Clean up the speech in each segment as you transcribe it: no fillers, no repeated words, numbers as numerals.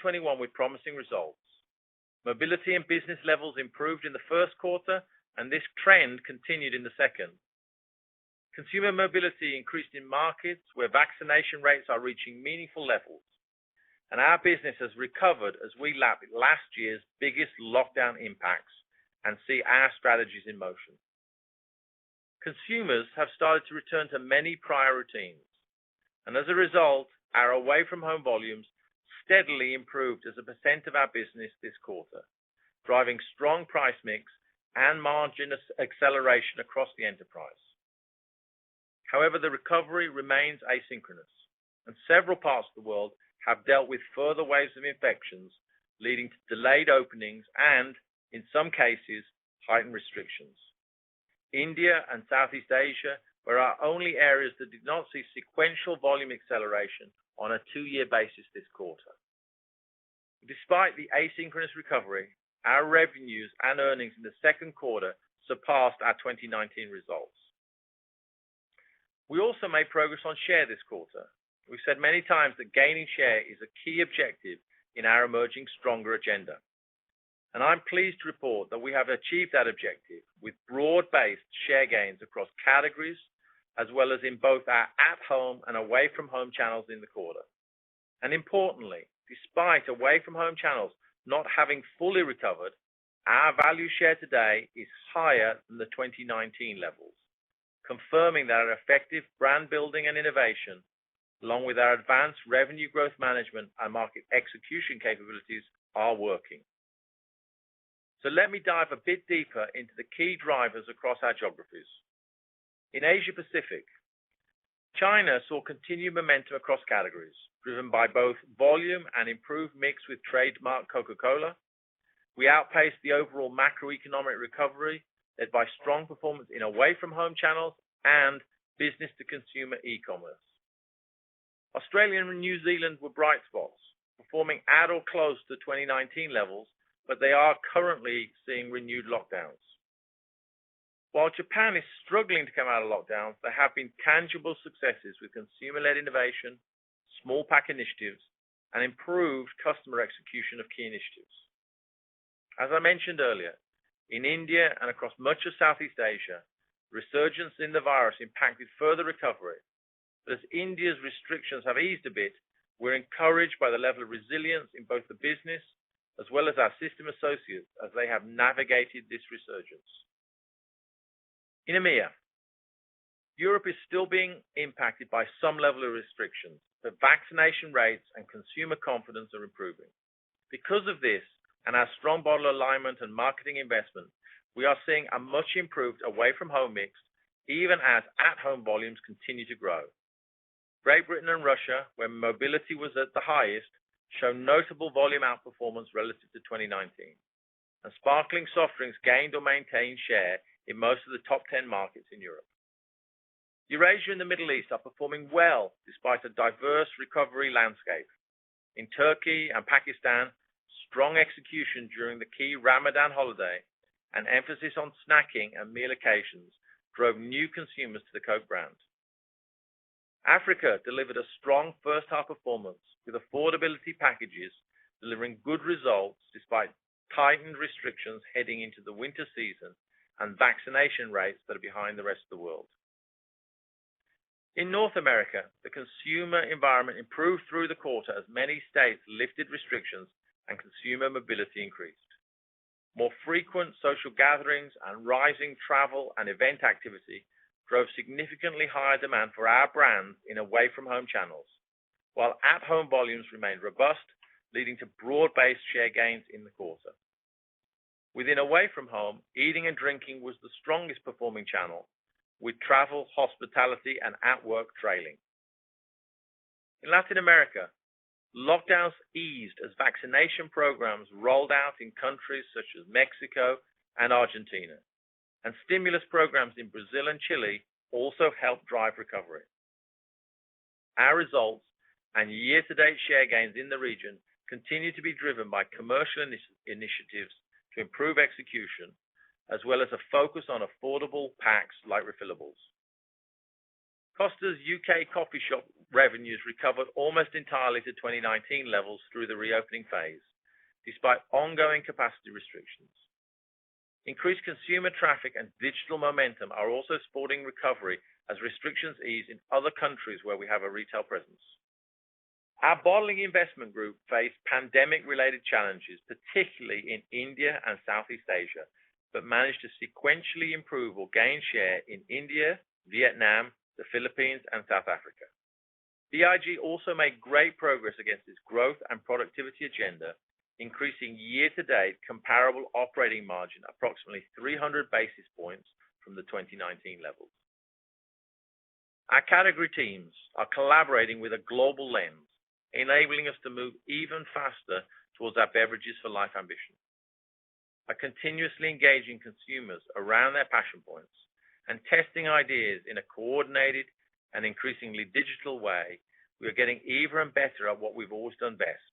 2021 with promising results. Mobility and business levels improved in the first quarter, and this trend continued in the second. Consumer mobility increased in markets where vaccination rates are reaching meaningful levels, and our business has recovered as we lap last year's biggest lockdown impacts and see our strategies in motion. Consumers have started to return to many prior routines, and as a result, our away-from-home volumes steadily improved as a percent of our business this quarter, driving strong price mix and margin acceleration across the enterprise. However, the recovery remains asynchronous, and several parts of the world have dealt with further waves of infections, leading to delayed openings and, in some cases, heightened restrictions. India and Southeast Asia were our only areas that did not see sequential volume acceleration on a 2-year basis this quarter. Despite the asynchronous recovery, our revenues and earnings in the second quarter surpassed our 2019 results. We also made progress on share this quarter. We've said many times that gaining share is a key objective in our Emerging Stronger agenda. And I'm pleased to report that we have achieved that objective with broad-based share gains across categories, as well as in both our at-home and away-from-home channels in the quarter. And importantly, despite away-from-home channels not having fully recovered, our value share today is higher than the 2019 levels, confirming that our effective brand building and innovation, along with our advanced revenue growth management and market execution capabilities, are working. So let me dive a bit deeper into the key drivers across our geographies. In Asia Pacific, China saw continued momentum across categories, driven by both volume and improved mix with trademark Coca-Cola. We outpaced the overall macroeconomic recovery, led by strong performance in away-from-home channels and business-to-consumer e-commerce. Australia and New Zealand were bright spots, performing at or close to 2019 levels, but they are currently seeing renewed lockdowns. While Japan is struggling to come out of lockdowns, there have been tangible successes with consumer-led innovation, small pack initiatives, and improved customer execution of key initiatives. As I mentioned earlier, in India and across much of Southeast Asia, resurgence in the virus impacted further recovery. But as India's restrictions have eased a bit, we're encouraged by the level of resilience in both the business as well as our system associates as they have navigated this resurgence. In EMEA, Europe is still being impacted by some level of restrictions, but vaccination rates and consumer confidence are improving. Because of this and our strong bottle alignment and marketing investment, we are seeing a much improved away-from-home mix, even as at-home volumes continue to grow. Great Britain and Russia, where mobility was at the highest, show notable volume outperformance relative to 2019. And sparkling soft drinks gained or maintained share in most of the top 10 markets in Europe. Eurasia and the Middle East are performing well despite a diverse recovery landscape. In Turkey and Pakistan, strong execution during the key Ramadan holiday and emphasis on snacking and meal occasions drove new consumers to the Coke brand. Africa delivered a strong first-half performance with affordability packages delivering good results despite tightened restrictions heading into the winter season and vaccination rates that are behind the rest of the world. In North America, the consumer environment improved through the quarter as many states lifted restrictions and consumer mobility increased. More frequent social gatherings and rising travel and event activity drove significantly higher demand for our brands in away-from-home channels, while at-home volumes remained robust, leading to broad-based share gains in the quarter. Within away-from-home, eating and drinking was the strongest performing channel, with travel, hospitality, and at-work trailing. In Latin America, lockdowns eased as vaccination programs rolled out in countries such as Mexico and Argentina, and stimulus programs in Brazil and Chile also helped drive recovery. Our results and year-to-date share gains in the region continue to be driven by commercial initiatives to improve execution, as well as a focus on affordable packs like refillables. Costa's UK coffee shop revenues recovered almost entirely to 2019 levels through the reopening phase, despite ongoing capacity restrictions. Increased consumer traffic and digital momentum are also supporting recovery as restrictions ease in other countries where we have a retail presence. Our bottling investment group faced pandemic-related challenges, particularly in India and Southeast Asia, but managed to sequentially improve or gain share in India, Vietnam, the Philippines, and South Africa. BIG also made great progress against its growth and productivity agenda, increasing year-to-date comparable operating margin approximately 300 basis points from the 2019 levels. Our category teams are collaborating with a global lens, enabling us to move even faster towards our Beverages for Life ambition. By continuously engaging consumers around their passion points and testing ideas in a coordinated and increasingly digital way, we are getting even better at what we've always done best,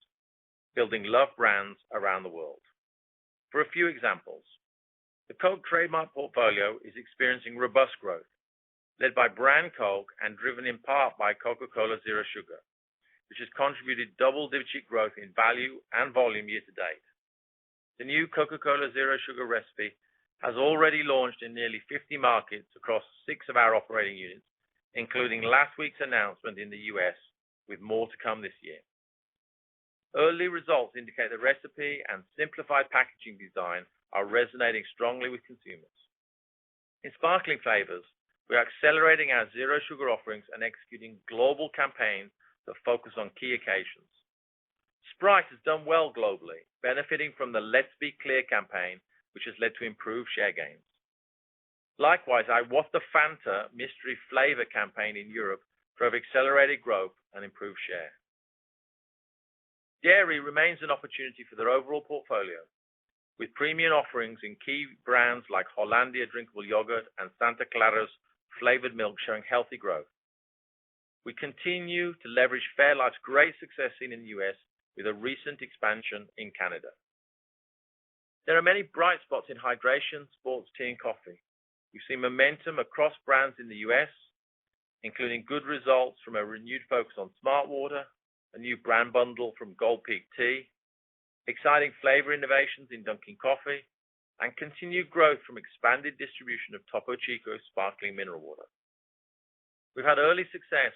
building love brands around the world. For a few examples, the Coke trademark portfolio is experiencing robust growth, led by brand Coke and driven in part by Coca-Cola Zero Sugar, which has contributed double-digit growth in value and volume year to date. The new Coca-Cola Zero Sugar recipe has already launched in nearly 50 markets across 6 of our operating units, including last week's announcement in the US, with more to come this year. Early results indicate the recipe and simplified packaging design are resonating strongly with consumers. In sparkling flavors, we are accelerating our zero sugar offerings and executing global campaigns that focus on key occasions. Sprite has done well globally, benefiting from the Let's Be Clear campaign, which has led to improved share gains. Likewise, our What the Fanta mystery flavor campaign in Europe drove accelerated growth and improved share. Dairy remains an opportunity for their overall portfolio, with premium offerings in key brands like Hollandia drinkable yogurt and Santa Clara's flavored milk showing healthy growth. We continue to leverage Fairlife's great success seen in the US with a recent expansion in Canada. There are many bright spots in hydration, sports, tea, and coffee. We've seen momentum across brands in the US, including good results from a renewed focus on Smart Water, a new brand bundle from Gold Peak Tea, exciting flavor innovations in Dunkin' Coffee, and continued growth from expanded distribution of Topo Chico sparkling mineral water. We've had early success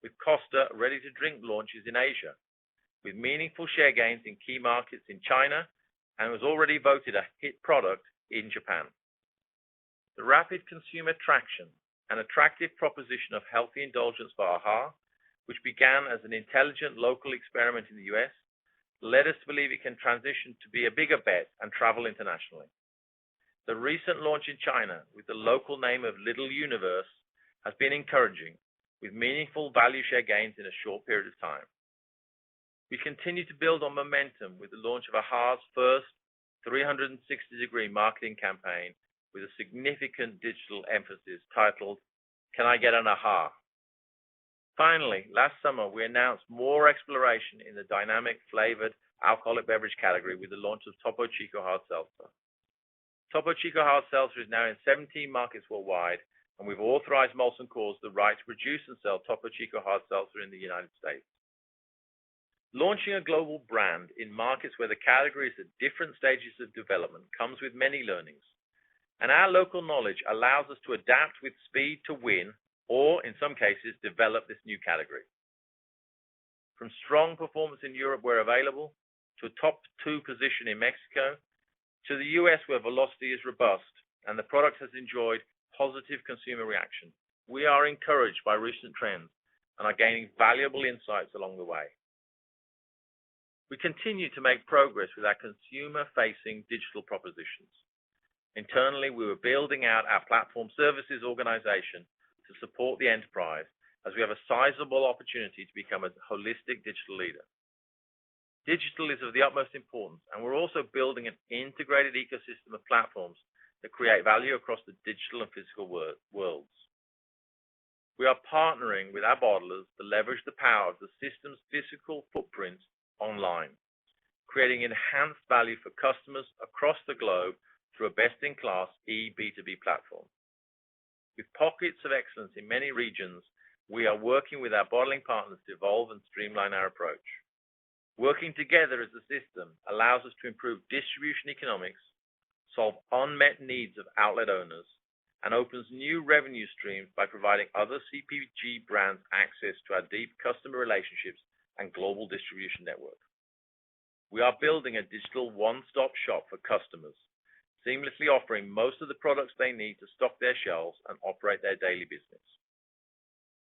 with Costa ready-to-drink launches in Asia, with meaningful share gains in key markets in China, and was already voted a hit product in Japan. The rapid consumer traction and attractive proposition of healthy indulgence for AHA, which began as an intelligent local experiment in the US, led us to believe it can transition to be a bigger bet and travel internationally. The recent launch in China with the local name of Little Universe has been encouraging, with meaningful value share gains in a short period of time. We continue to build on momentum with the launch of AHA's first 360-degree marketing campaign with a significant digital emphasis titled, Can I Get an AHA? Finally, last summer, we announced more exploration in the dynamic flavored alcoholic beverage category with the launch of Topo Chico Hard Seltzer. Topo Chico Hard Seltzer is now in 17 markets worldwide, and we've authorized Molson Coors the right to produce and sell Topo Chico Hard Seltzer in the United States. Launching a global brand in markets where the category is at different stages of development comes with many learnings, and our local knowledge allows us to adapt with speed to win, or in some cases, develop this new category. From strong performance in Europe where available, to a top 2 position in Mexico, to the US where velocity is robust and the product has enjoyed positive consumer reaction, we are encouraged by recent trends and are gaining valuable insights along the way. We continue to make progress with our consumer-facing digital propositions. Internally, we were building out our platform services organization to support the enterprise as we have a sizable opportunity to become a holistic digital leader. Digital is of the utmost importance, and we're also building an integrated ecosystem of platforms that create value across the digital and physical worlds. We are partnering with our bottlers to leverage the power of the system's physical footprint online, creating enhanced value for customers across the globe through a best-in-class B2B platform. With pockets of excellence in many regions, we are working with our bottling partners to evolve and streamline our approach. Working together as a system allows us to improve distribution economics, solve unmet needs of outlet owners, and opens new revenue streams by providing other CPG brands access to our deep customer relationships and global distribution network. We are building a digital one-stop shop for customers, seamlessly offering most of the products they need to stock their shelves and operate their daily business.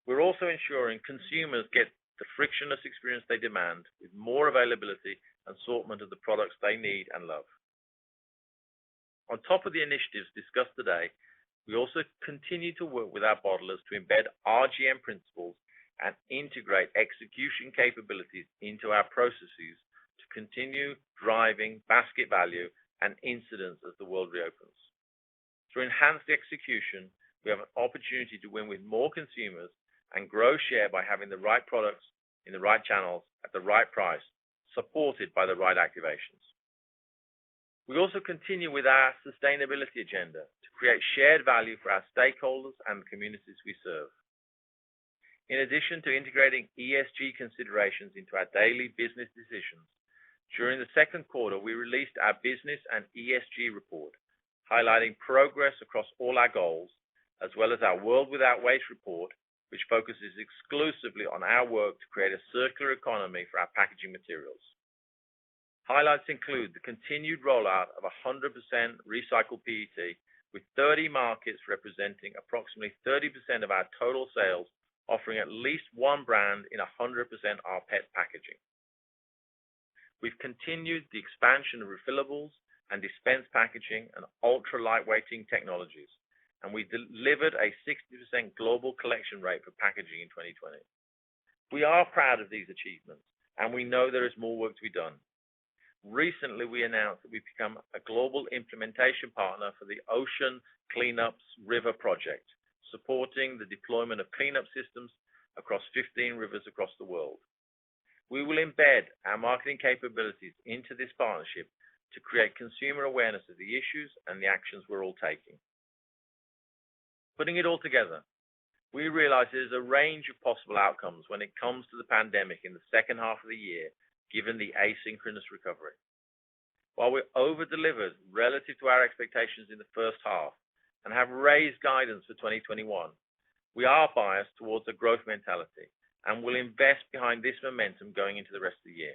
We're also ensuring consumers get the frictionless experience they demand with more availability and assortment of the products they need and love. On top of the initiatives discussed today, we also continue to work with our bottlers to embed RGM principles and integrate execution capabilities into our processes to continue driving basket value and incidence as the world reopens. Through enhanced execution, we have an opportunity to win with more consumers and grow share by having the right products in the right channels at the right price, supported by the right activations. We also continue with our sustainability agenda to create shared value for our stakeholders and the communities we serve. In addition to integrating ESG considerations into our daily business decisions, during the second quarter, we released our business and ESG report, highlighting progress across all our goals, as well as our World Without Waste report, which focuses exclusively on our work to create a circular economy for our packaging materials. Highlights include the continued rollout of 100% recycled PET, with 30 markets representing approximately 30% of our total sales, offering at least one brand in 100% rPET packaging. We've continued the expansion of refillables and dispense packaging and ultra-lightweighting technologies, and we delivered a 60% global collection rate for packaging in 2020. We are proud of these achievements, and we know there is more work to be done. Recently, we announced that we've become a global implementation partner for the Ocean Cleanups River Project, supporting the deployment of cleanup systems across 15 rivers across the world. We will embed our marketing capabilities into this partnership to create consumer awareness of the issues and the actions we're all taking. Putting it all together, we realize there's a range of possible outcomes when it comes to the pandemic in the second half of the year, given the asynchronous recovery. While we over-delivered relative to our expectations in the first half and have raised guidance for 2021, we are biased towards a growth mentality and will invest behind this momentum going into the rest of the year.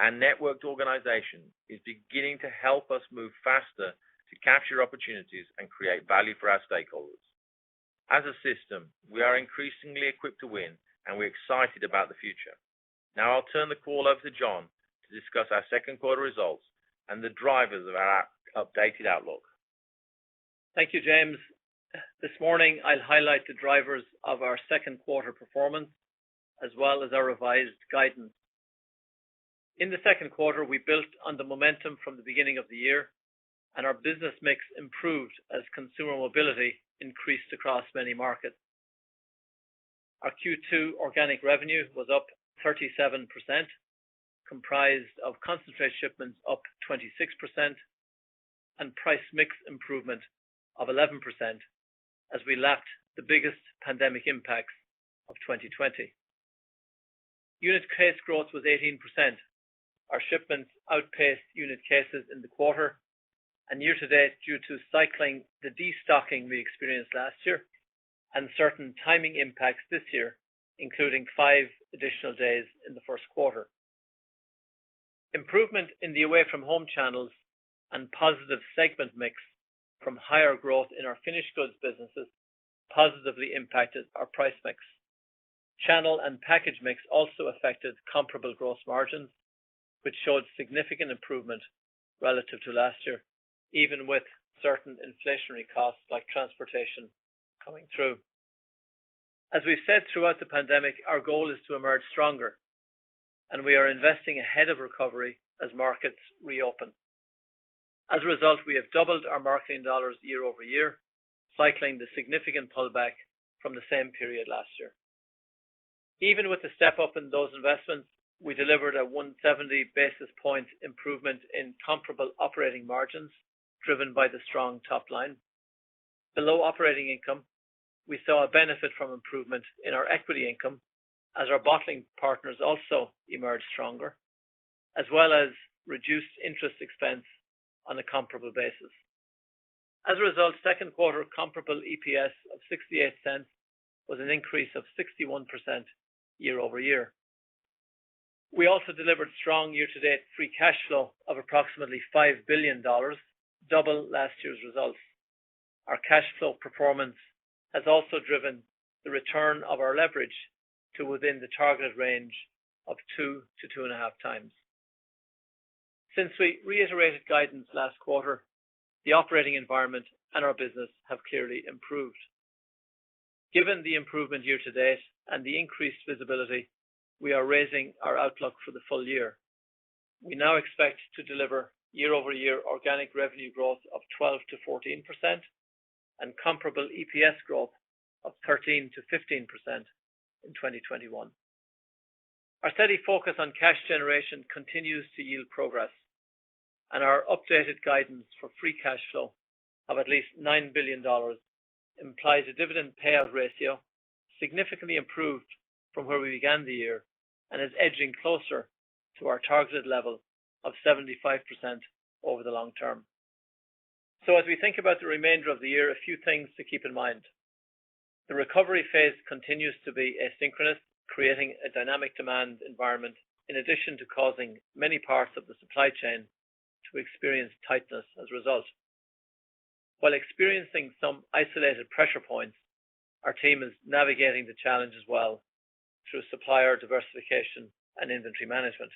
Our networked organization is beginning to help us move faster to capture opportunities and create value for our stakeholders. As a system, we are increasingly equipped to win, and we're excited about the future. Now I'll turn the call over to John to discuss our second quarter results and the drivers of our updated outlook. Thank you, James. This morning, I'll highlight the drivers of our second quarter performance, as well as our revised guidance. In the second quarter, we built on the momentum from the beginning of the year, and our business mix improved as consumer mobility increased across many markets. Our Q2 organic revenue was up 37%, comprised of concentrate shipments up 26%, and price mix improvement of 11% as we lapped the biggest pandemic impacts of 2020. Unit case growth was 18%. Our shipments outpaced unit cases in the quarter, and year to date, due to cycling the destocking we experienced last year and certain timing impacts this year, including 5 additional days in the first quarter. Improvement in the away from home channels and positive segment mix from higher growth in our finished goods businesses positively impacted our price mix. Channel and package mix also affected comparable gross margins, which showed significant improvement relative to last year, even with certain inflationary costs like transportation coming through. As we've said throughout the pandemic, our goal is to emerge stronger, and we are investing ahead of recovery as markets reopen. As a result, we have doubled our marketing dollars year over year, cycling the significant pullback from the same period last year. Even with the step up in those investments, we delivered a 170 basis point improvement in comparable operating margins, driven by the strong top line. Below operating income, we saw a benefit from improvement in our equity income as our bottling partners also emerged stronger, as well as reduced interest expense on a comparable basis. As a result, second quarter comparable EPS of 68 cents was an increase of 61% year over year. We also delivered strong year-to-date free cash flow of approximately $5 billion, double last year's results. Our cash flow performance has also driven the return of our leverage to within the targeted range of 2 to 2.5 times. Since we reiterated guidance last quarter, the operating environment and our business have clearly improved. Given the improvement year to date and the increased visibility, we are raising our outlook for the full year. We now expect to deliver year-over-year organic revenue growth of 12 to 14% and comparable EPS growth of 13 to 15% in 2021. Our steady focus on cash generation continues to yield progress, and our updated guidance for free cash flow of at least $9 billion implies a dividend payout ratio significantly improved from where we began the year and is edging closer to our targeted level of 75% over the long term. So as we think about the remainder of the year, a few things to keep in mind. The recovery phase continues to be asynchronous, creating a dynamic demand environment in addition to causing many parts of the supply chain to experience tightness as a result. While experiencing some isolated pressure points, our team is navigating the challenge as well through supplier diversification and inventory management.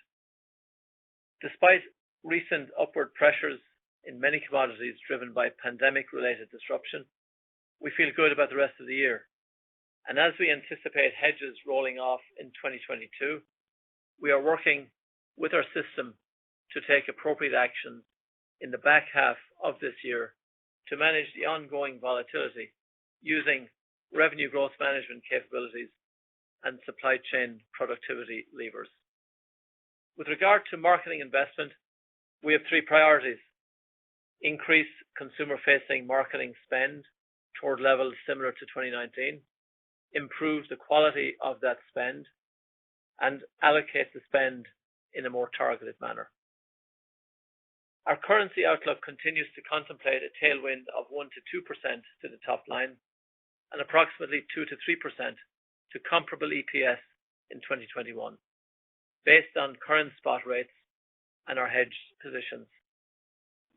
Despite recent upward pressures in many commodities driven by pandemic-related disruption, we feel good about the rest of the year. And as we anticipate hedges rolling off in 2022, we are working with our system to take appropriate actions in the back half of this year to manage the ongoing volatility using revenue growth management capabilities and supply chain productivity levers. With regard to marketing investment, we have three priorities: increase consumer-facing marketing spend toward levels similar to 2019, improve the quality of that spend, and allocate the spend in a more targeted manner. Our currency outlook continues to contemplate a tailwind of 1 to 2% to the top line and approximately 2 to 3% to comparable EPS in 2021, based on current spot rates and our hedged positions.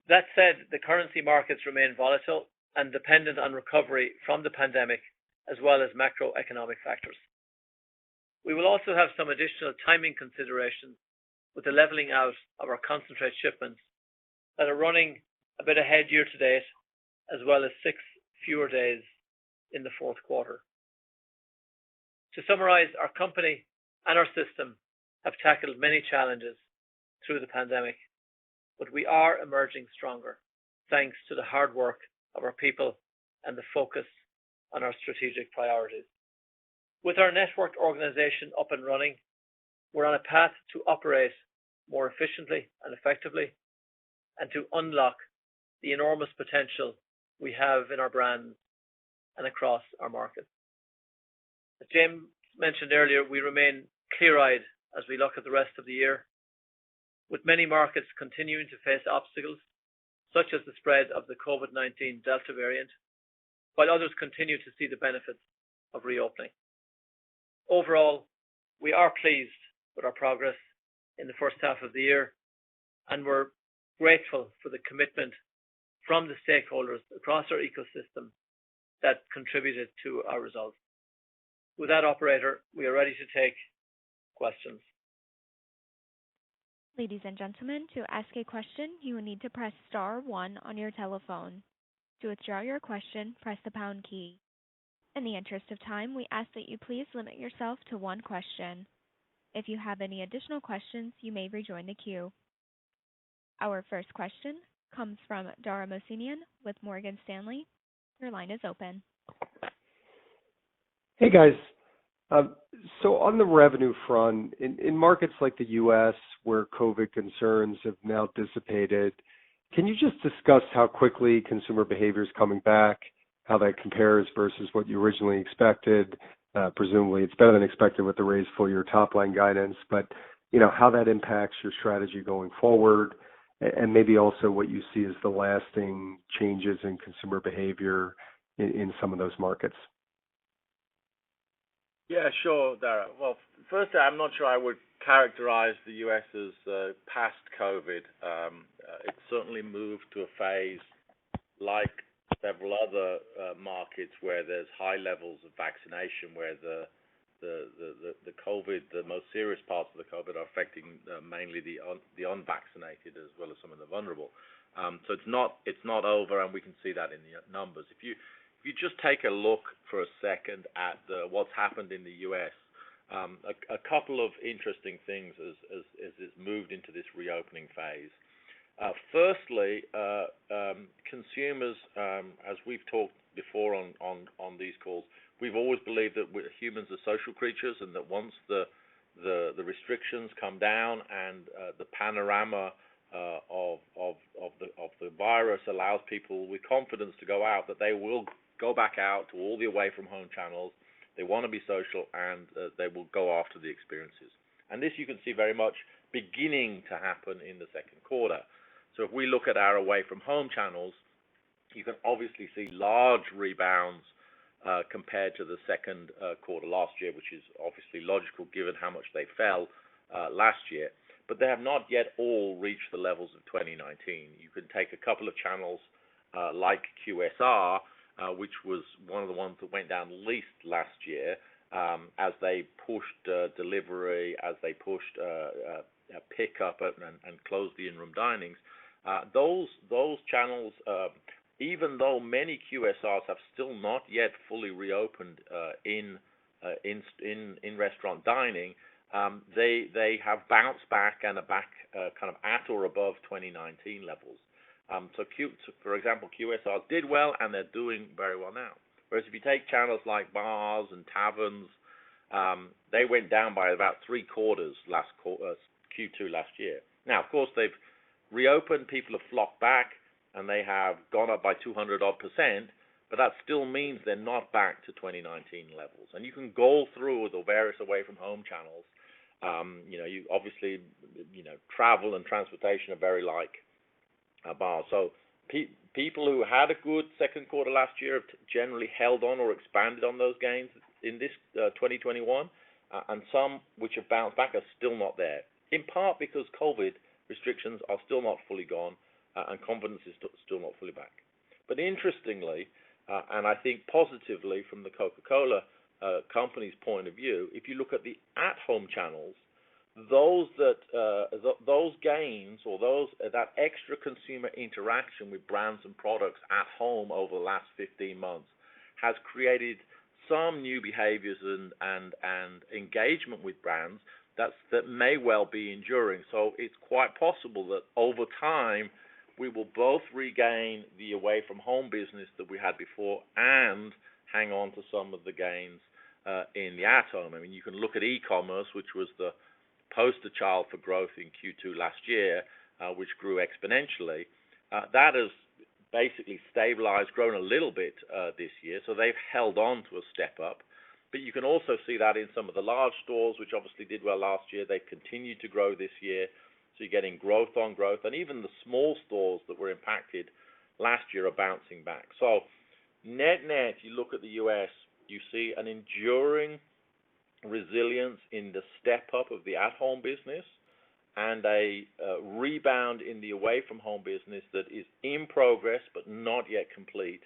That said, the currency markets remain volatile and dependent on recovery from the pandemic as well as macroeconomic factors. We will also have some additional timing considerations with the leveling out of our concentrate shipments that are running a bit ahead year to date, as well as 6 fewer days in the fourth quarter. To summarize, our company and our system have tackled many challenges through the pandemic, but we are emerging stronger thanks to the hard work of our people and the focus on our strategic priorities. With our networked organization up and running, we're on a path to operate more efficiently and effectively and to unlock the enormous potential we have in our brands and across our markets. As James mentioned earlier, we remain clear-eyed as we look at the rest of the year, with many markets continuing to face obstacles, such as the spread of the COVID-19 Delta variant, while others continue to see the benefits of reopening. Overall, we are pleased with our progress in the first half of the year, and we're grateful for the commitment from the stakeholders across our ecosystem that contributed to our results. With that, operator, we are ready to take questions. Ladies and gentlemen, to ask a question, you will need to press star 1 on your telephone. To withdraw your question, press the pound key. In the interest of time, we ask that you please limit yourself to one question. If you have any additional questions, you may rejoin the queue. Our first question comes from Dara Mohsenian with Morgan Stanley. Your line is open. Hey guys. So on the revenue front, in markets like the U.S. where COVID concerns have now dissipated, can you just discuss how quickly consumer behavior is coming back? how that compares versus what you originally expected. Presumably it's better than expected with the raised full year top line guidance, but how that impacts your strategy going forward, and maybe also what you see as the lasting changes in consumer behavior in some of those markets. Yeah, sure, Dara. Well, firstly, I'm not sure I would characterize the U.S. as past COVID. It's certainly moved to a phase like several other markets where there's high levels of vaccination, where the COVID, the most serious parts of the COVID are affecting mainly the unvaccinated as well as some of the vulnerable. So it's not over, and we can see that in the numbers. If you just take a look for a second at what's happened in the U.S., a couple of interesting things as it's moved into this reopening phase. Firstly, consumers, as we've talked before on these calls, we've always believed that humans are social creatures, and that once the restrictions come down and the panorama of the virus allows people with confidence to go out, that they will go back out to all the away from home channels. They want to be social, and they will go after the experiences. And this you can see very much beginning to happen in the second quarter. So if we look at our away from home channels, you can obviously see large rebounds compared to the second quarter last year, which is obviously logical given how much they fell last year. But they have not yet all reached the levels of 2019. You can take a couple of channels like QSR, which was one of the ones that went down least last year, as they pushed delivery, as they pushed pickup and closed the in-room dinings. Those channels, even though many QSRs have still not yet fully reopened in restaurant dining, they have bounced back and are back kind of at or above 2019 levels. So for example, QSR did well, and they're doing very well now. Whereas if you take channels like bars and taverns, they went down by about 3/4 Q2 last year. Now, of course, they've reopened, people have flocked back, and they have gone up by 200-odd%, but that still means they're not back to 2019 levels. And you can go through the various away from home channels. You obviously, travel and transportation are very like bars. So people who had a good second quarter last year have generally held on or expanded on those gains in this 2021, and some which have bounced back are still not there, in part because COVID restrictions are still not fully gone, and confidence is still not fully back. But interestingly, and I think positively from the Coca-Cola company's point of view, if you look at the at-home channels, those gains or that extra consumer interaction with brands and products at home over the last 15 months has created some new behaviors and engagement with brands that may well be enduring. So it's quite possible that over time we will both regain the away from home business that we had before and hang on to some of the gains in the at home. I mean, you can look at e-commerce, which was the poster child for growth in Q2 last year, which grew exponentially. That has basically stabilized, grown a little bit this year, so they've held on to a step up. But you can also see that in some of the large stores, which obviously did well last year. They've continued to grow this year, so you're getting growth on growth. And even the small stores that were impacted last year are bouncing back. So net, you look at the U.S., you see an enduring resilience in the step up of the at-home business and a rebound in the away-from-home business that is in progress but not yet complete.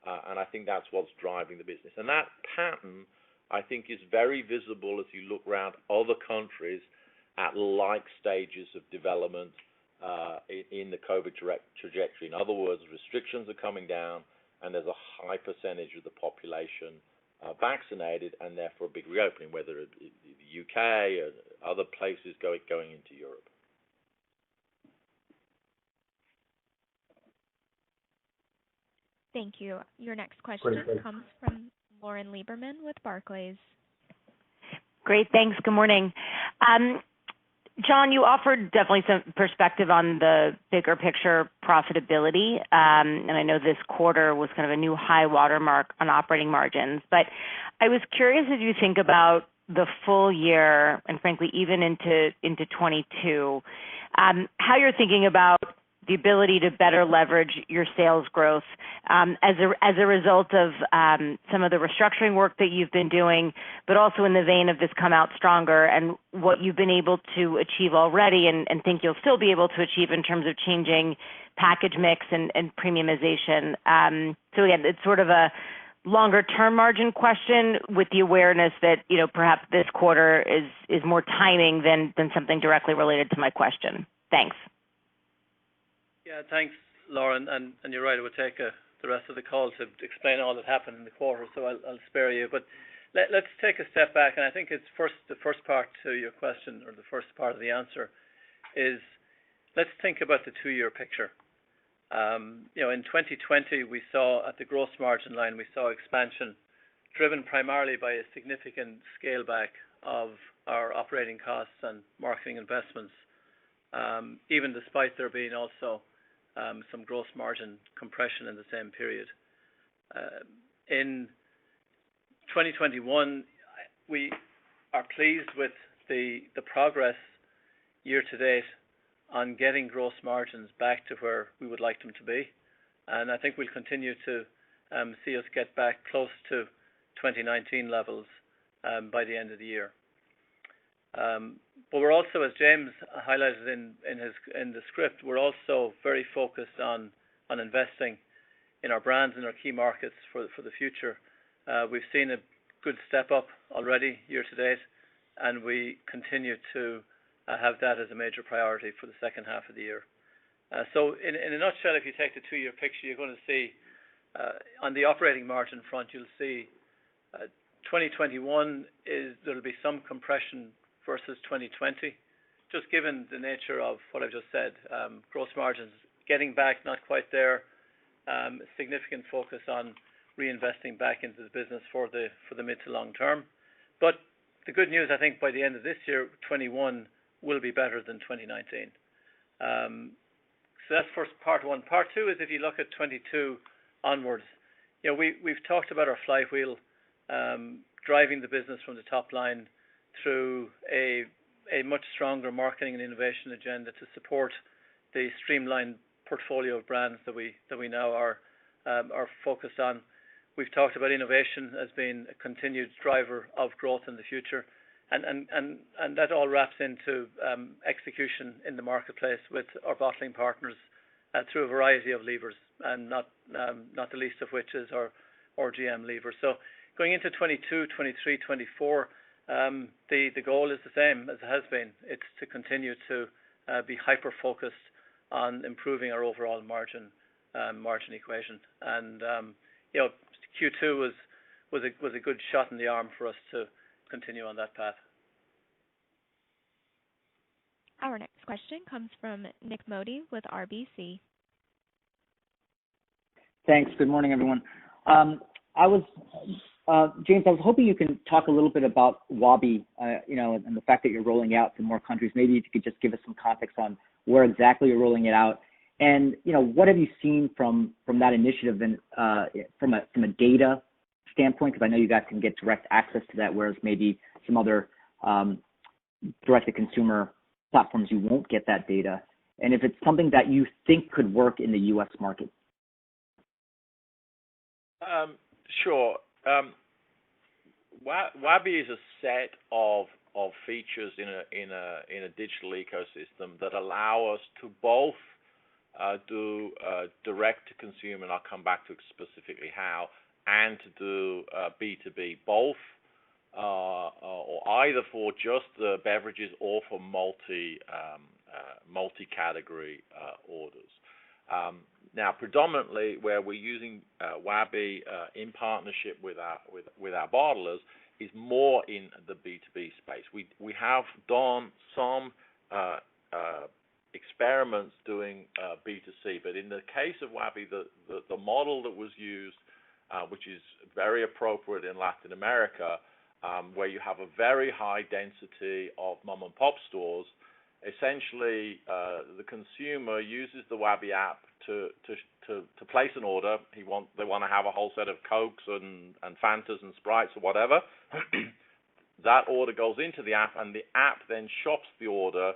And I think that's what's driving the business. And that pattern, I think, is very visible as you look around other countries at like stages of development in the COVID trajectory. In other words, restrictions are coming down, and there's a high percentage of the population vaccinated, and therefore a big reopening, whether it's the UK or other places going into Europe. Thank you. Your next question comes from Lauren Lieberman with Barclays. Great, thanks. Good morning. John, you offered definitely some perspective on the bigger picture profitability, and I know this quarter was kind of a new high watermark on operating margins. But I was curious, as you think about the full year and frankly even into 22, how you're thinking about the ability to better leverage your sales growth as a result of some of the restructuring work that you've been doing, but also in the vein of this come out stronger and what you've been able to achieve already and think you'll still be able to achieve in terms of changing package mix and premiumization. So again, it's sort of a longer term margin question with the awareness that, you know, perhaps this quarter is more timing than something directly related to my question. Thanks. Yeah, thanks, Lauren. And you're right, it would take the rest of the call to explain all that happened in the quarter, so I'll spare you. But let's take a step back, and I think it's the first part to your question, or the first part of the answer, is let's think about the 2-year picture. You know, in 2020, we saw at the gross margin line, we saw expansion driven primarily by a significant scale back of our operating costs and marketing investments, even despite there being also some gross margin compression in the same period. In 2021, we are pleased with the progress year to date on getting gross margins back to where we would like them to be. And I think we'll continue to see us get back close to 2019 levels by the end of the year. But we're also, as James highlighted in the script, we're also very focused on investing in our brands and our key markets for the future. We've seen a good step up already year to date, and we continue to have that as a major priority for the second half of the year. So in a nutshell, if you take the 2-year picture, you're going to see on the operating margin front, you'll see 2021 there'll be some compression versus 2020, just given the nature of what I've just said. Gross margins getting back, not quite there. Significant focus on reinvesting back into the business for the mid to long term. But the good news, I think, by the end of this year, 21 will be better than 2019. So that's first part one. Part two is if you look at 22 onwards, you know, we've talked about our flywheel, driving the business from the top line through a much stronger marketing and innovation agenda to support the streamlined portfolio of brands that we now are focused on. We've talked about innovation as being a continued driver of growth in the future, and that all wraps into execution in the marketplace with our bottling partners through a variety of levers, and not the least of which is our RGM lever. So going into 22, 23, 24, the goal is the same as it has been. It's to continue to be hyper focused on improving our overall margin equation. And you know, Q2 was a good shot in the arm for us to continue on that path. Our next question comes from Nik Modi with RBC. Thanks. Good morning, everyone. James, I was hoping you can talk a little bit about Wabi, you know, and the fact that you're rolling out to more countries. Maybe if you could just give us some context on where exactly you're rolling it out, and you know, what have you seen from that initiative, and from a data standpoint? Because I know you guys can get direct access to that, whereas maybe some other direct-to-consumer platforms you won't get that data. And if it's something that you think could work in the U.S. market. Sure. Wabi is a set of features in a digital ecosystem that allow us to both do direct to consumer, and I'll come back to specifically how, and to do B2B, both or either for just the beverages or for multi-category orders. Now, predominantly where we're using Wabi in partnership with our bottlers is more in the B2B space. We have done some experiments doing B2C, but in the case of Wabi, the model that was used, which is very appropriate in Latin America, where you have a very high density of mom and pop stores, essentially the consumer uses the Wabi app to place an order. They want to have a whole set of Cokes and Fantas and Sprites or whatever. That order goes into the app, and the app then shops the order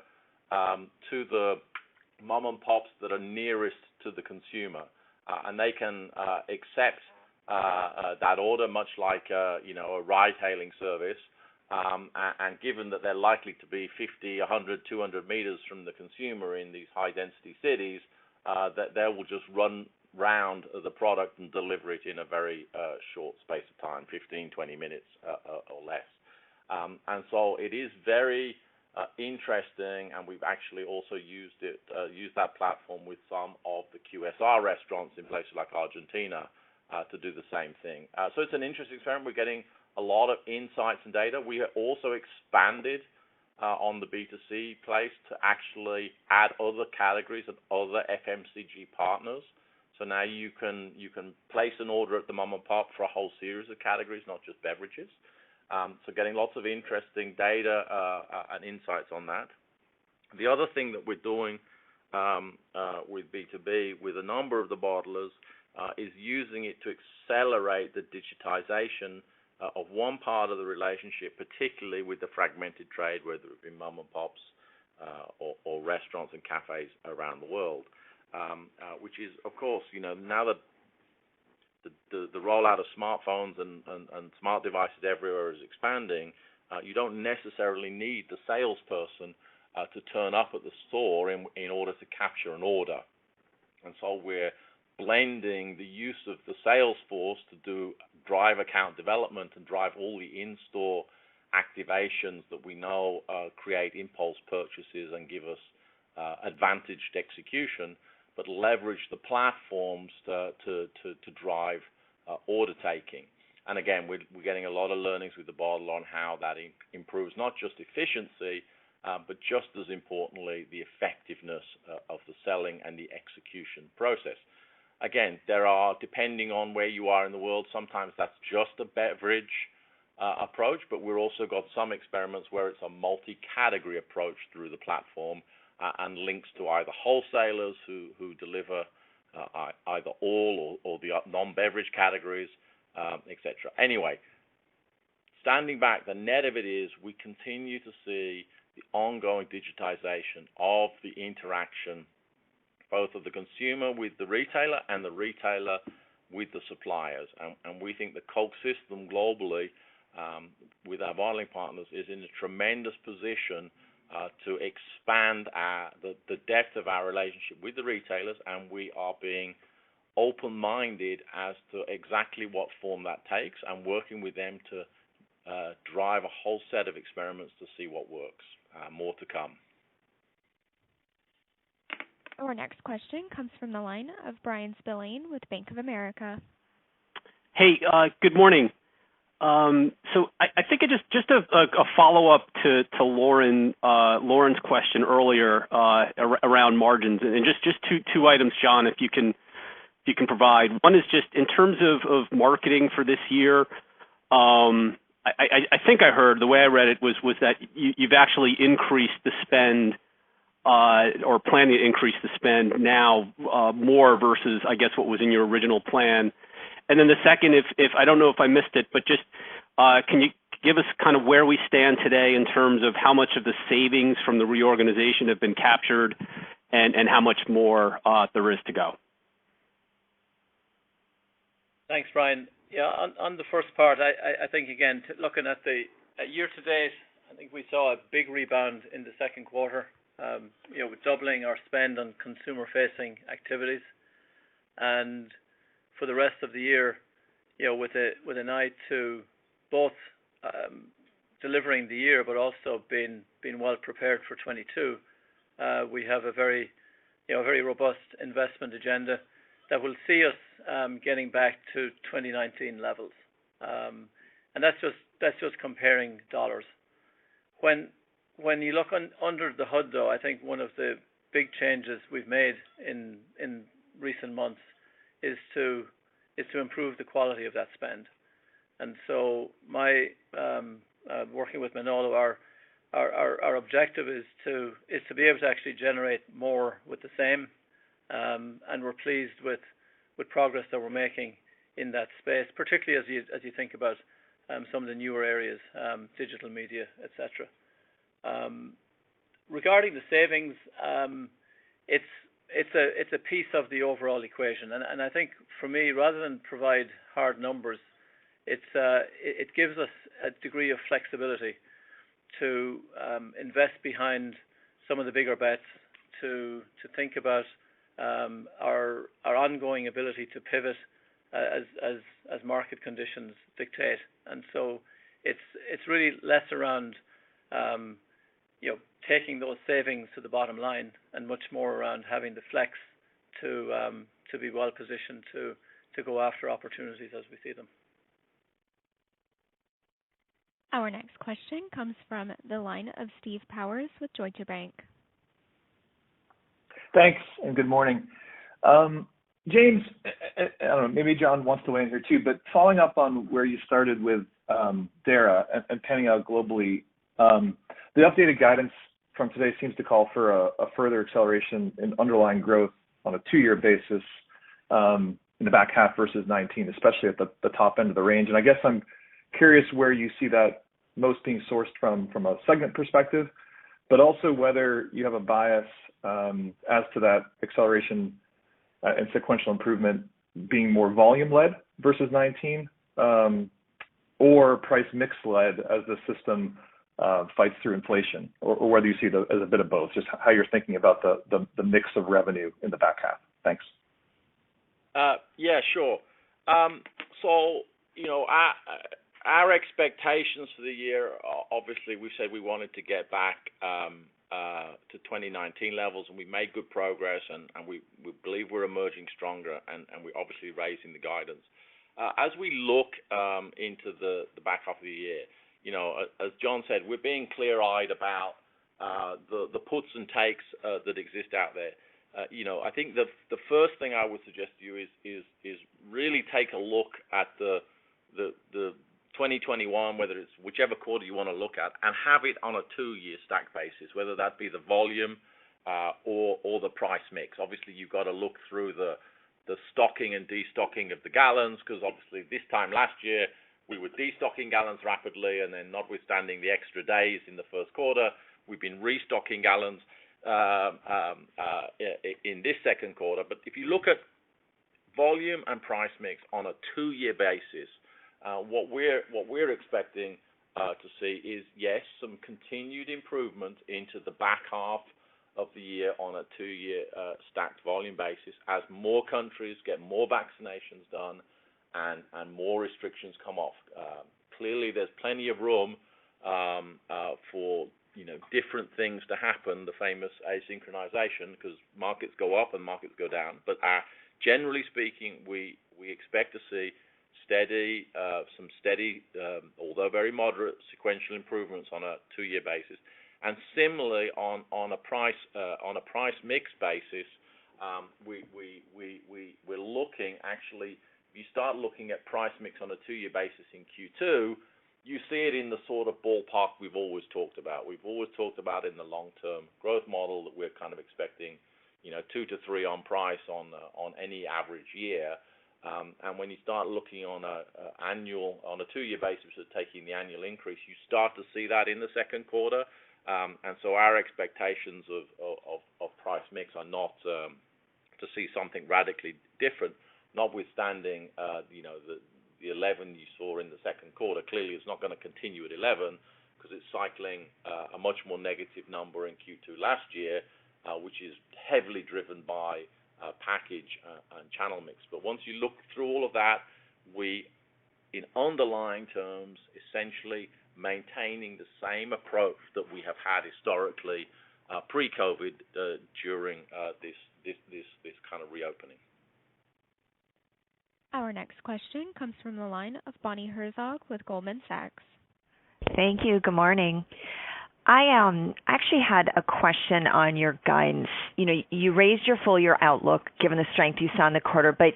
to the mom and pops that are nearest to the consumer, and they can accept that order, much like a ride-hailing service. And given that they're likely to be 50, 100, 200 meters from the consumer in these high-density cities, that they will just run round the product and deliver it in a very short space of time, 15, 20 minutes or less. And so it is very interesting, and we've actually also used that platform with some of the QSR restaurants in places like Argentina to do the same thing. So it's an interesting experiment. We're getting a lot of insights and data. We have also expanded on the B2C place to actually add other categories and other FMCG partners. So now you can place an order at the mom and pop for a whole series of categories, not just beverages. So getting lots of interesting data and insights on that. The other thing that we're doing with B2B with a number of the bottlers is using it to accelerate the digitization of one part of the relationship, particularly with the fragmented trade, whether it be mom and pops or restaurants and cafes around the world, which is, of course, now that the rollout of smartphones and smart devices everywhere is expanding, you don't necessarily need the salesperson to turn up at the store in order to capture an order. And so we're blending the use of the sales force to drive account development and drive all the in-store activations that we know create impulse purchases and give us advantaged execution, but leverage the platforms to drive order taking. And again, we're getting a lot of learnings with the bottler on how that improves not just efficiency, but just as importantly, the effectiveness of the selling and the execution process. Again, there are, depending on where you are in the world, sometimes that's just a beverage approach, but we've also got some experiments where it's a multi-category approach through the platform and links to either wholesalers who deliver either all or the non-beverage categories, etc. Anyway, standing back, the net of it is we continue to see the ongoing digitization of the interaction, both of the consumer with the retailer and the retailer with the suppliers. And we think the Coke system globally, with our bottling partners, is in a tremendous position to expand the depth of our relationship with the retailers, and we are being open-minded as to exactly what form that takes and working with them to drive a whole set of experiments to see what works. More to come. Our next question comes from the line of Brian Spillane with Bank of America. Hey, good morning. So I think it just a follow-up to Lauren's question earlier around margins, and just two items, John, if you can provide. One is just in terms of marketing for this year. I think I heard, the way I read it was that you've actually increased the spend or planning to increase the spend now more versus, I guess, what was in your original plan. And then the second, if I don't know if I missed it, but just can you give us kind of where we stand today in terms of how much of the savings from the reorganization have been captured and how much more there is to go? Thanks, Brian. Yeah, on the first part, I think, again, looking at the year to date, I think we saw a big rebound in the second quarter, with doubling our spend on consumer-facing activities. And for the rest of the year, with an eye to both delivering the year, but also being well prepared for 22, we have a very robust investment agenda that will see us getting back to 2019 levels, and that's just comparing dollars. When you look under the hood, though, I think one of the big changes we've made in recent months is to improve the quality of that spend. And so my working with Manolo, our objective is to be able to actually generate more with the same, and we're pleased with progress that we're making in that space, particularly as you think about some of the newer areas, digital media, etc. Regarding the savings, it's a piece of the overall equation, and I think for me, rather than provide hard numbers, it gives us a degree of flexibility to invest behind some of the bigger bets, to think about our ongoing ability to pivot as market conditions dictate, and so it's really less around taking those savings to the bottom line, and much more around having the flex to be well positioned to go after opportunities as we see them. Our next question comes from the line of Steve Powers with Deutsche Bank. Thanks, and good morning. James, I don't know, maybe John wants to weigh in here too, but following up on where you started with DARA and panning out globally, the updated guidance from today seems to call for a further acceleration in underlying growth on a 2-year basis in the back half versus 19, especially at the top end of the range. And I guess I'm curious where you see that most being sourced from a segment perspective, but also whether you have a bias as to that acceleration and sequential improvement being more volume-led versus 19, or price mix-led as the system fights through inflation, or whether you see it as a bit of both, just how you're thinking about the mix of revenue in the back half. Thanks. Yeah, sure. So, our expectations for the year, obviously, we said we wanted to get back to 2019 levels, and we made good progress, and we believe we're emerging stronger, and we're obviously raising the guidance. As we look into the back half of the year, as John said, we're being clear-eyed about the puts and takes that exist out there. I think the first thing I would suggest to you is really take a look at the 2021, whether it's whichever quarter you want to look at, and have it on a 2-year stack basis, whether that be the volume or the price mix. Obviously, you've got to look through the stocking and destocking of the gallons, because obviously this time last year we were destocking gallons rapidly, and then notwithstanding the extra days in the first quarter, we've been restocking gallons in this second quarter. But if you look at volume and price mix on a 2-year basis, what we're expecting to see is, yes, some continued improvement into the back half of the year on a 2-year stacked volume basis as more countries get more vaccinations done and more restrictions come off. Clearly, there's plenty of room for different things to happen, the famous asynchronization, because markets go up and markets go down. But generally speaking, we expect to see some steady, although very moderate, sequential improvements on a 2-year basis. And similarly, on a price mix basis, we're looking actually. If you start looking at price mix on a 2-year basis in Q2, you see it in the sort of ballpark we've always talked about. We've always talked about in the long-term growth model that we're kind of expecting, 2 to 3 on price on any average year. And when you start looking on a 2-year basis of taking the annual increase, you start to see that in the second quarter. And so our expectations of price mix are not to see something radically different, notwithstanding the 11 you saw in the second quarter. Clearly, it's not going to continue at 11 because it's cycling a much more negative number in Q2 last year, which is heavily driven by package and channel mix. But once you look through all of that, we, in underlying terms, essentially maintaining the same approach that we have had historically pre-COVID during this kind of reopening. Our next question comes from the line of Bonnie Herzog with Goldman Sachs. Thank you. Good morning. I actually had a question on your guidance. You know, you raised your full year outlook given the strength you saw in the quarter, but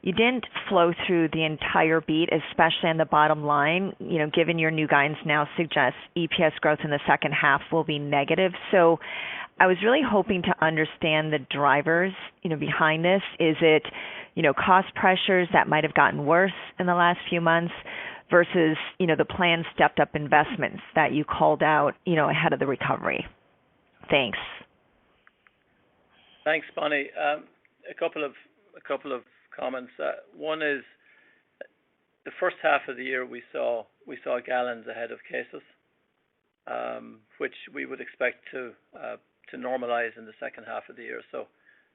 you didn't flow through the entire beat, especially on the bottom line. You know, given your new guidance now suggests EPS growth in the second half will be negative. So I was really hoping to understand the drivers, you know, behind this. Is it, you know, cost pressures that might have gotten worse in the last few months versus, you know, the planned stepped up investments that you called out, you know, ahead of the recovery? Thanks. Thanks, Bonnie. A couple of comments. One is the first half of the year we saw gallons ahead of cases, which we would expect to normalize in the second half of the year. So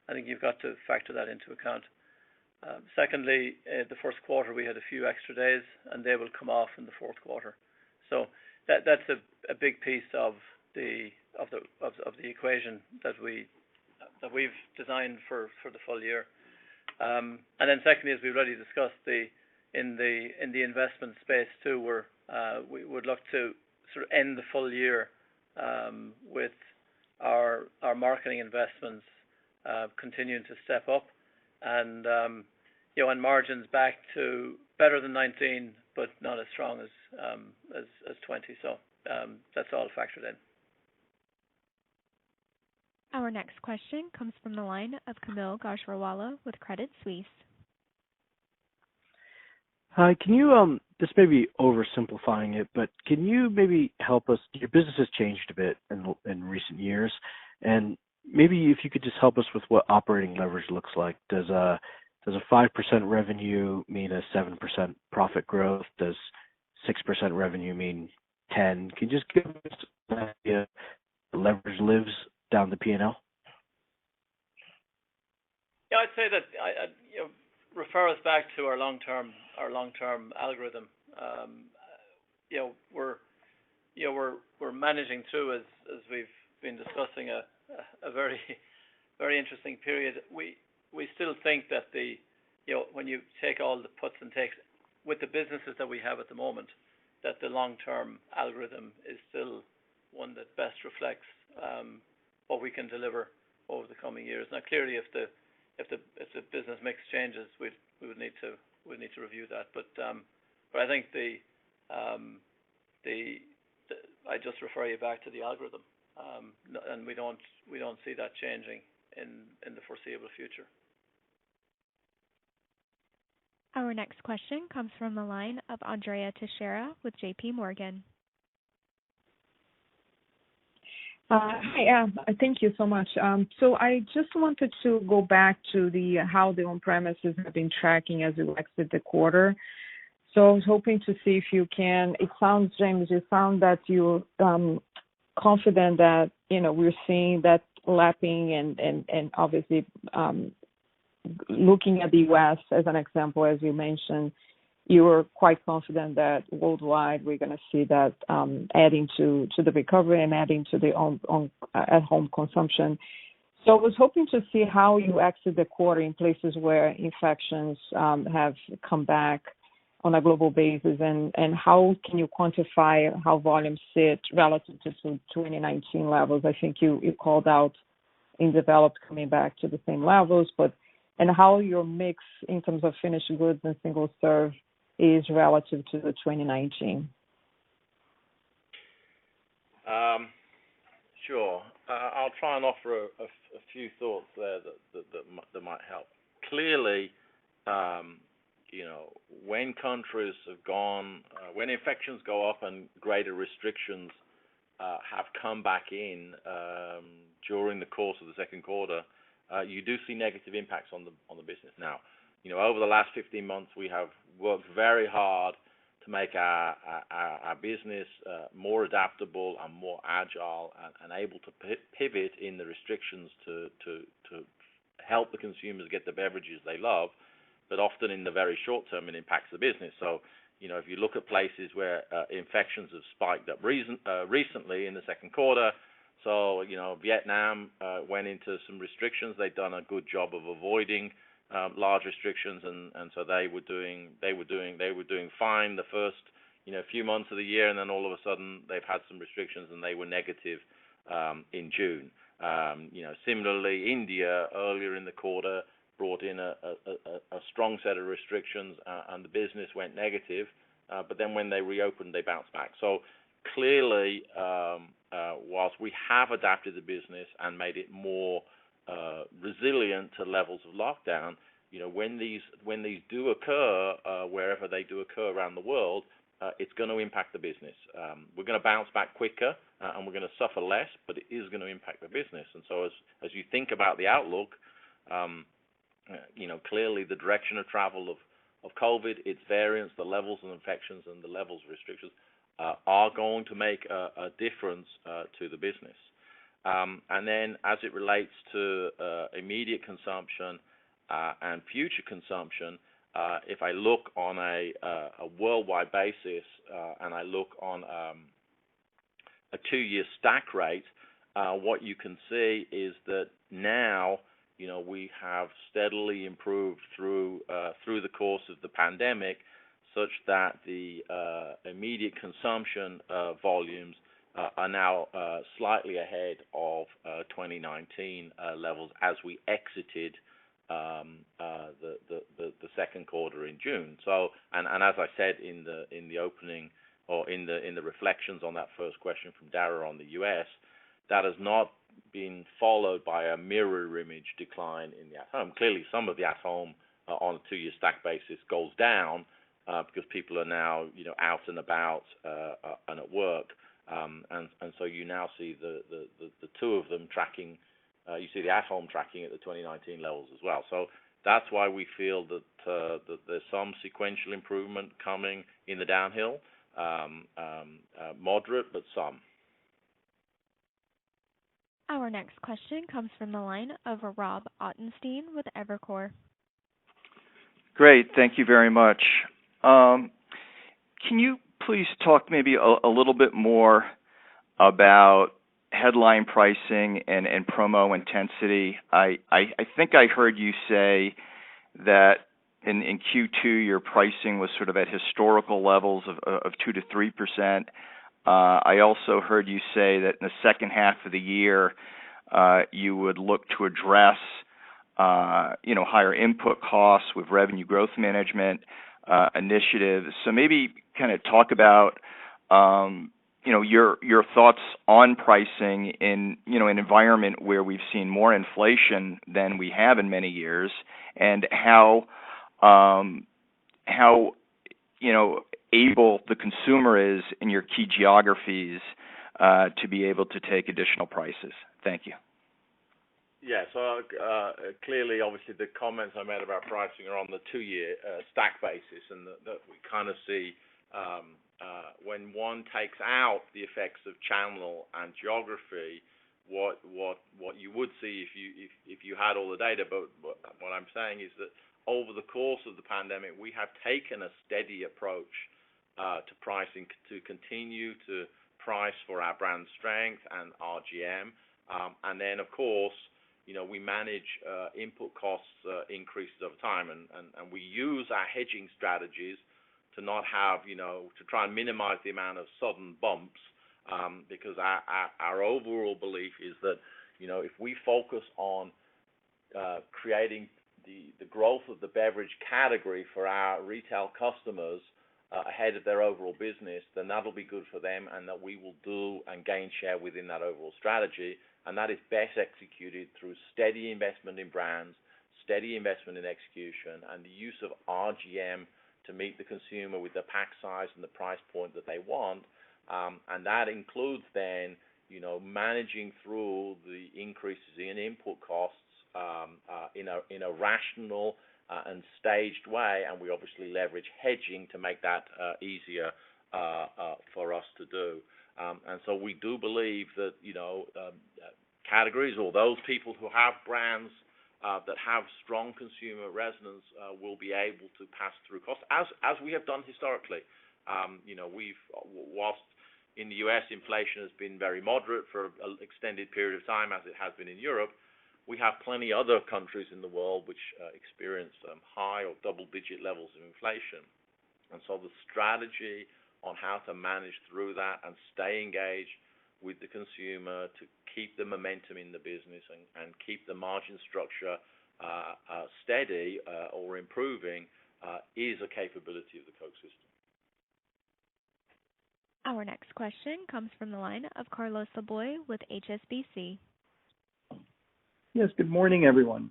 I think you've got to factor that into account. Secondly, the first quarter we had a few extra days, and they will come off in the fourth quarter. So that's a big piece of the equation that we've designed for the full year. And then secondly, as we already discussed, in the investment space too, we would look to sort of end the full year with our marketing investments continuing to step up, and you know, and margins back to better than 19, but not as strong as 20. So that's all factored in. Our next question comes from the line of Kaumil Gajrawala with Credit Suisse. Hi, can you, this may be oversimplifying it, but can you maybe help us? Your business has changed a bit in recent years, and maybe if you could just help us with what operating leverage looks like. Does a 5% revenue mean a 7% profit growth? Does 6% revenue mean 10? Can you just give us an idea the leverage lives down the P&L? Yeah, I'd say that you know, refer us back to our long-term algorithm. You know, we're managing through as we've been discussing a very very interesting period. We still think that you know, when you take all the puts and takes with the businesses that we have at the moment, that the long-term algorithm is still one that best reflects what we can deliver over the coming years. Now, clearly, if the business mix changes, we would need to review that. But I think I just refer you back to the algorithm, and we don't see that changing in the foreseeable future. Our next question comes from the line of Andrea Teixeira with J.P. Morgan. Hi, thank you so much. So I just wanted to go back to how the on-premises have been tracking as you exit the quarter. So I was hoping to see if you can. It sounds, James, you sound that you're confident that, you know, we're seeing that lapping and obviously looking at the U.S. as an example, as you mentioned, you were quite confident that worldwide we're going to see that adding to the recovery and adding to the at-home consumption. So I was hoping to see how you exit the quarter in places where infections have come back on a global basis, and how can you quantify how volumes sit relative to 2019 levels? I think you called out in developed coming back to the same levels, and how your mix in terms of finished goods and single serve is relative to the 2019. Sure. I'll try and offer a few thoughts there that might help. Clearly, you know, when countries have gone, when infections go up and greater restrictions have come back in during the course of the second quarter, you do see negative impacts on the business. Now, you know, over the last 15 months, we have worked very hard to make our business more adaptable and more agile and able to pivot in the restrictions to help the consumers get the beverages they love, but often in the very short term it impacts the business. So, you know, if you look at places where infections have spiked up recently in the second quarter, so, you know, Vietnam went into some restrictions. They'd done a good job of avoiding large restrictions, and so they were doing fine the first, a few months of the year, and then all of a sudden they've had some restrictions and they were negative in June. Similarly, India earlier in the quarter brought in a strong set of restrictions, and the business went negative. But then when they reopened, they bounced back. So clearly, whilst we have adapted the business and made it more resilient to levels of lockdown, when these do occur, wherever they do occur around the world, it's going to impact the business. We're going to bounce back quicker, and we're going to suffer less, but it is going to impact the business. And so as you think about the outlook, clearly the direction of travel of COVID, its variants, the levels of infections, and the levels of restrictions are going to make a difference to the business. And then as it relates to immediate consumption and future consumption, if I look on a worldwide basis and I look on a 2-year stack rate, what you can see is that now we have steadily improved through the course of the pandemic, such that the immediate consumption volumes are now slightly ahead of 2019 levels as we exited the second quarter in June. So, and as I said in the opening or in the reflections on that first question from Dara on the U.S., that has not been followed by a mirror image decline in the at-home. Clearly, some of the at-home on a 2-year stack basis goes down because people are now out and about and at work, and so you now see the two of them tracking. You see the at-home tracking at the 2019 levels as well. So that's why we feel that there's some sequential improvement coming in the downhill, moderate, but some. Our next question comes from the line of Rob Ottenstein with Evercore. Great. Thank you very much. Can you please talk maybe a little bit more about headline pricing and promo intensity? I think I heard you say that in Q2 your pricing was sort of at historical levels of 2 to 3%. I also heard you say that in the second half of the year you would look to address higher input costs with revenue growth management initiatives. So maybe kind of talk about your thoughts on pricing in an environment where we've seen more inflation than we have in many years, and how able the consumer is in your key geographies to be able to take additional prices. Thank you. Yeah, so clearly, obviously, the comments I made about pricing are on the 2-year stack basis, and that we kind of see when one takes out the effects of channel and geography, what you would see if you had all the data. But what I'm saying is that over the course of the pandemic, we have taken a steady approach to pricing to continue to price for our brand strength and RGM, and then of course, we manage input costs increases over time, and we use our hedging strategies to not have, to try and minimize the amount of sudden bumps, because our overall belief is that, if we focus on creating the growth of the beverage category for our retail customers ahead of their overall business, then that'll be good for them, and that we will do and gain share within that overall strategy. And that is best executed through steady investment in brands, steady investment in execution, and the use of RGM to meet the consumer with the pack size and the price point that they want. And that includes then, managing through the increases in input costs in a rational and staged way. And we obviously leverage hedging to make that easier for us to do. And so we do believe that, categories or those people who have brands that have strong consumer resonance will be able to pass through costs, as we have done historically. Whilst in the U.S. inflation has been very moderate for an extended period of time, as it has been in Europe, we have plenty other countries in the world which experience high or double-digit levels of inflation. And so the strategy on how to manage through that and stay engaged with the consumer to keep the momentum in the business and keep the margin structure steady or improving is a capability of the Coke system. Our next question comes from the line of Carlos Laboy with HSBC. Yes, good morning, everyone.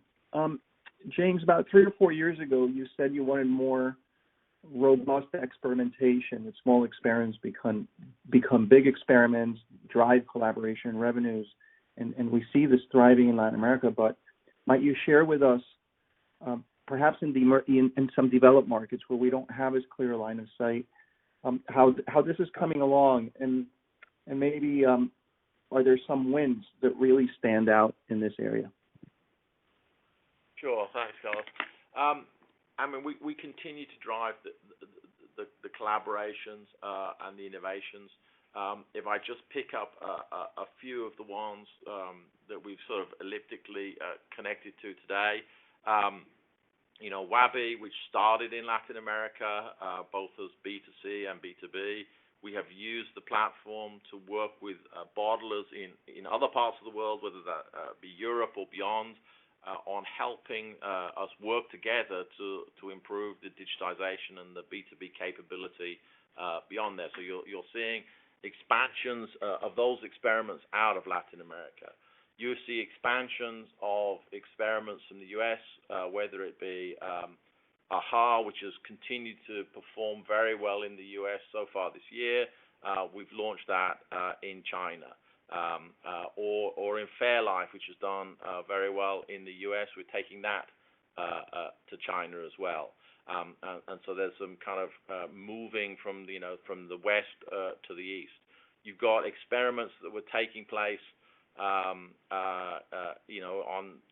James, about 3 or 4 years ago, you said you wanted more robust experimentation, that small experiments become big experiments, drive collaboration and revenues, and we see this thriving in Latin America. But might you share with us, perhaps in some developed markets where we don't have as clear a line of sight, how this is coming along, and maybe are there some wins that really stand out in this area? Sure, thanks, Carlos. I mean, we continue to drive the collaborations and the innovations. If I just pick up a few of the ones that we've sort of elliptically connected to today, Wabi, which started in Latin America, both as B2C and B2B. We have used the platform to work with bottlers in other parts of the world, whether that be Europe or beyond, on helping us work together to improve the digitization and the B2B capability beyond there. So you're seeing expansions of those experiments out of Latin America. You see expansions of experiments from the U.S., whether it be AHA, which has continued to perform very well in the U.S. so far this year. We've launched that in China. Or in Fairlife, which has done very well in the U.S. We're taking that to China as well. And so there's some kind of moving from the west to the east. You've got experiments that were taking place on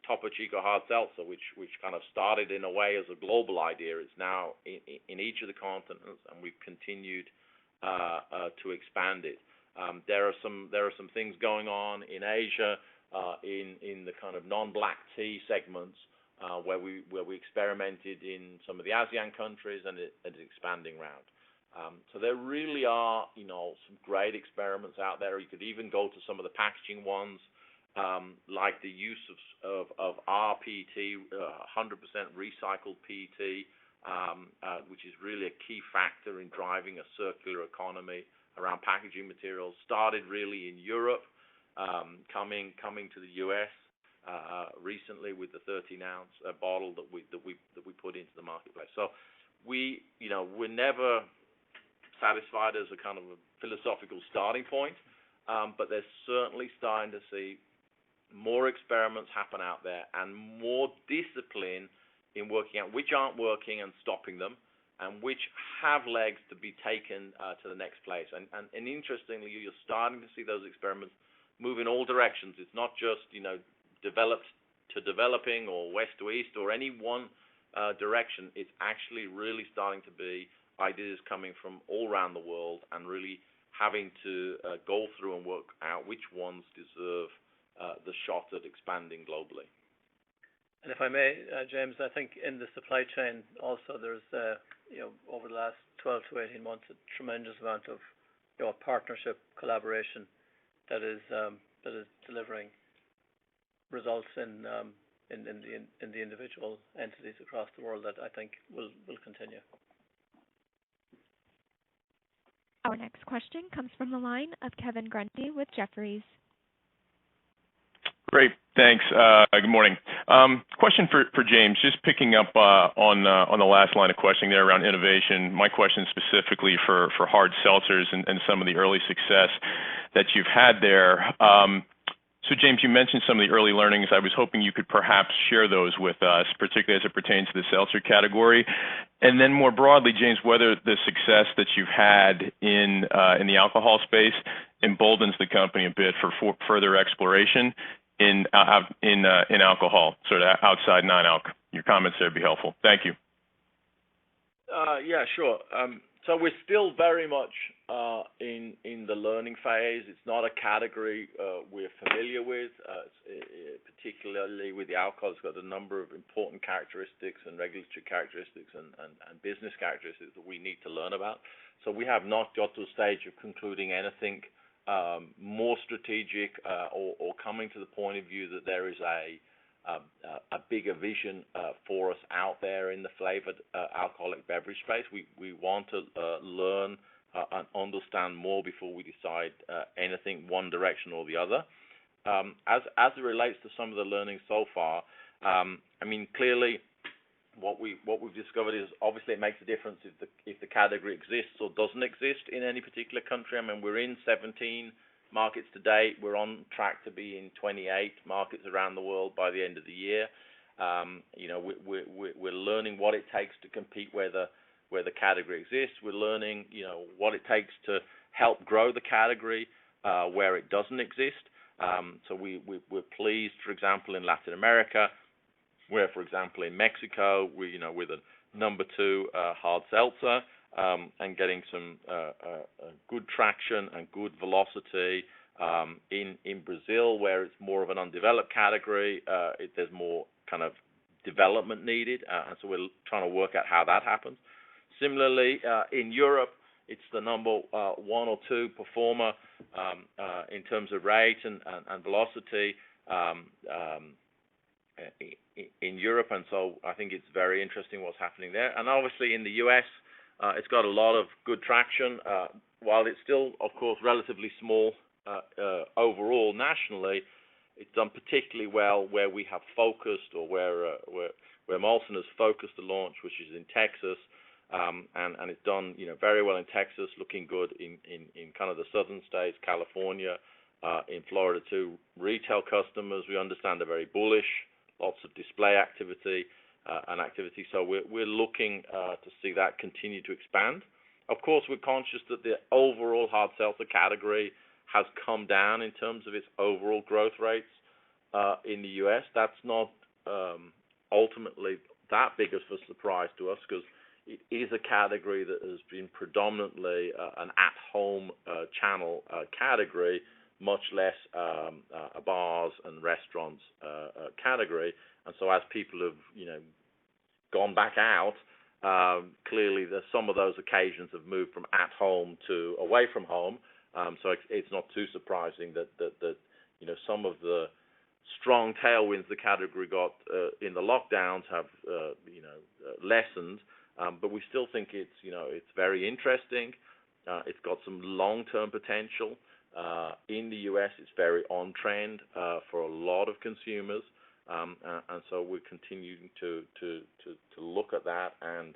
Topo Chico Hard Seltzer, which kind of started in a way as a global idea. It's now in each of the continents, and we've continued to expand it. There are some things going on in Asia in the kind of non-black tea segments where we experimented in some of the ASEAN countries, and it's expanding round. So there really are some great experiments out there. You could even go to some of the packaging ones, like the use of rPET, 100% recycled PET, which is really a key factor in driving a circular economy around packaging materials. Started really in Europe, coming to the U.S. Recently with the 13-ounce bottle that we put into the marketplace. So we're never satisfied as a kind of a philosophical starting point, but they're certainly starting to see more experiments happen out there and more discipline in working out which aren't working and stopping them, and which have legs to be taken to the next place. And interestingly, you're starting to see those experiments move in all directions. It's not just, developed to developing or west to east or any one direction. It's actually really starting to be ideas coming from all around the world and really having to go through and work out which ones deserve the shot at expanding globally. And if I may, James, I think in the supply chain also there's, over the last 12 to 18 months, a tremendous amount of, partnership collaboration that is delivering results in the individual entities across the world that I think will continue. Our next question comes from the line of Kevin Grundy with Jefferies. Great, thanks. Good morning. Question for James, just picking up on the last line of questioning there around innovation. My question specifically for hard seltzers and some of the early success that you've had there. So James, you mentioned some of the early learnings. I was hoping you could perhaps share those with us, particularly as it pertains to the seltzer category. And then more broadly, James, whether the success that you've had in the alcohol space emboldens the company a bit for further exploration in alcohol, sort of outside non-alc. Your comments there would be helpful. Thank you. Yeah, sure. So we're still very much in the learning phase. It's not a category we're familiar with, particularly with the alcohol. It's got a number of important characteristics and regulatory characteristics and business characteristics that we need to learn about. So we have not got to a stage of concluding anything more strategic or coming to the point of view that there is a bigger vision for us out there in the flavored alcoholic beverage space. We want to learn and understand more before we decide anything one direction or the other. As it relates to some of the learnings so far, I mean, clearly what we've discovered is obviously it makes a difference if the category exists or doesn't exist in any particular country. I mean, we're in 17 markets to date. We're on track to be in 28 markets around the world by the end of the year. We're learning what it takes to compete where the category exists. We're learning, what it takes to help grow the category where it doesn't exist. So we're pleased, for example, in Latin America, where, for example, in Mexico, we're the number 2 hard seltzer. And getting some good traction and good velocity. In Brazil, where it's more of an undeveloped category, there's more kind of development needed, and so we're trying to work out how that happens. Similarly, in Europe, it's the number 1 or 2 performer in terms of rate and velocity in Europe, and so I think it's very interesting what's happening there. And obviously in the U.S., it's got a lot of good traction. While it's still, of course, relatively small overall nationally, it's done particularly well where we have focused, or where Molson has focused the launch, which is in Texas, and it's done very well in Texas, looking good in kind of the southern states, California, in Florida too. Retail customers, we understand, are very bullish, lots of display activity. So we're looking to see that continue to expand. Of course, we're conscious that the overall hard seltzer category has come down in terms of its overall growth rates in the U.S. That's not ultimately that big of a surprise to us, because it is a category that has been predominantly an at-home channel category, much less a bars and restaurants category. And so as people have, gone back out, clearly some of those occasions have moved from at home to away from home. So it's not too surprising that some of the strong tailwinds the category got in the lockdowns have lessened. But we still think it's very interesting. It's got some long-term potential. In the U.S., it's very on trend for a lot of consumers. And so we're continuing to look at that and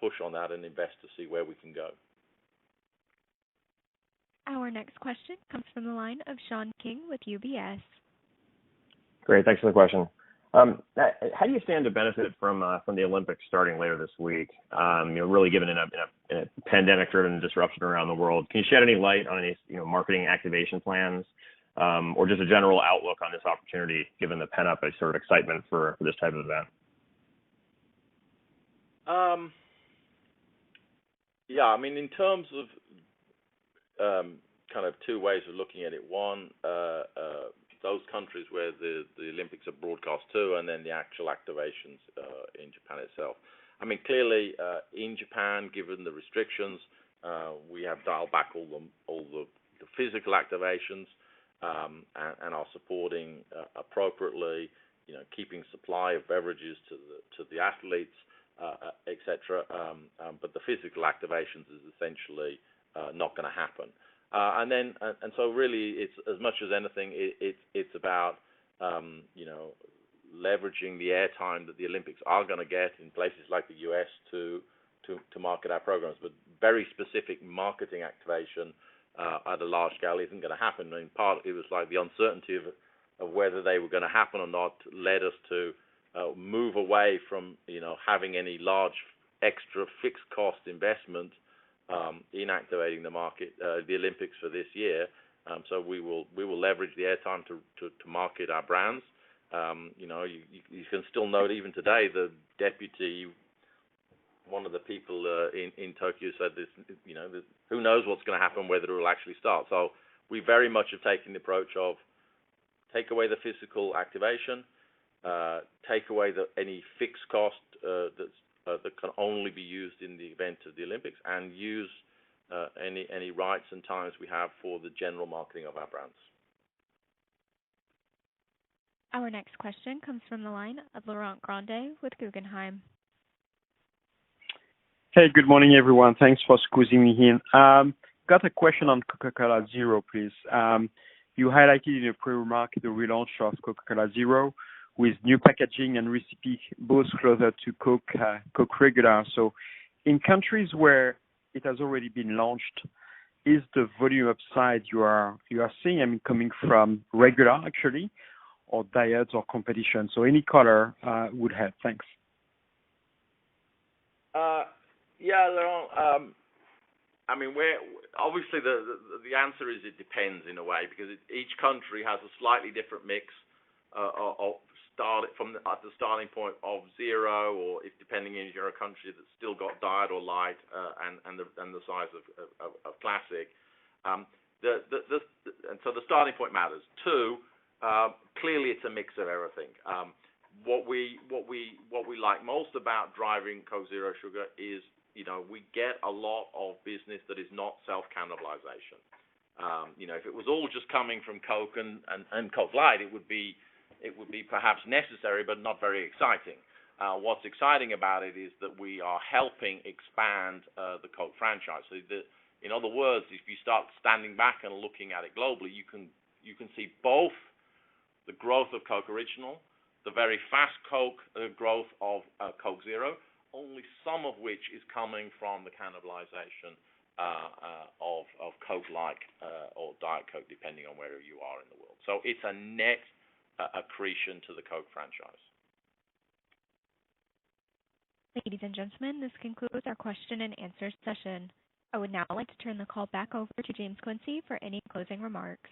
push on that and invest to see where we can go. Our next question comes from the line of Sean King with UBS. Great, thanks for the question. How do you stand to benefit from the Olympics starting later this week? Really given in a pandemic-driven disruption around the world, can you shed any light on any marketing activation plans? Or just a general outlook on this opportunity, given the pent-up sort of excitement for this type of event? In terms of kind of two ways of looking at it. One, those countries where the Olympics are broadcast to, and then the actual activations in Japan itself. Clearly, in Japan, given the restrictions, we have dialed back all the physical activations. And are supporting appropriately, keeping supply of beverages to the athletes, etc. But the physical activations is essentially not going to happen. And so really, it's as much as anything, it's about leveraging the airtime that the Olympics are going to get in places like the U.S. to market our programs. But very specific marketing activation at a large scale isn't going to happen. In part, it was like the uncertainty of whether they were going to happen or not led us to move away from having any large extra fixed cost investment in activating the Olympics for this year. So we will leverage the airtime to market our brands. You can still note even today the deputy one of the people in Tokyo said this, who knows what's going to happen, whether it will actually start. So we very much have taken the approach of take away the physical activation, take away any fixed cost that can only be used in the event of the Olympics, and use any rights and times we have for the general marketing of our brands. Our next question comes from the line of Laurent Grandet with Guggenheim. Hey, good morning, everyone. Thanks for squeezing me in. Got a question on Coca-Cola Zero, please. You highlighted in your pre-remark the relaunch of Coca-Cola Zero with new packaging and recipe both closer to Coke regular. So in countries where it has already been launched, is the volume upside you are seeing, coming from regular actually, or diets or competition? So any color would help. Thanks. Yeah, Laurent. Obviously the answer is it depends in a way, because each country has a slightly different mix at the starting point of zero, or if depending if you're a country that's still got diet or light, and the size of classic. And so the starting point matters. Two, clearly it's a mix of everything. What we like most about driving Coke Zero Sugar is, we get a lot of business that is not self-cannibalization. If it was all just coming from Coke and Coke Light, it would be perhaps necessary but not very exciting. What's exciting about it is that we are helping expand the Coke franchise. So in other words, if you start standing back and looking at it globally, you can see both the growth of Coke Original, the very fast Coke growth of Coke Zero, only some of which is coming from the cannibalization of Coke Light or Diet Coke, depending on where you are in the world. So it's a net accretion to the Coke franchise. Ladies and gentlemen, this concludes our question and answer session. I would now like to turn the call back over to James Quincey for any closing remarks.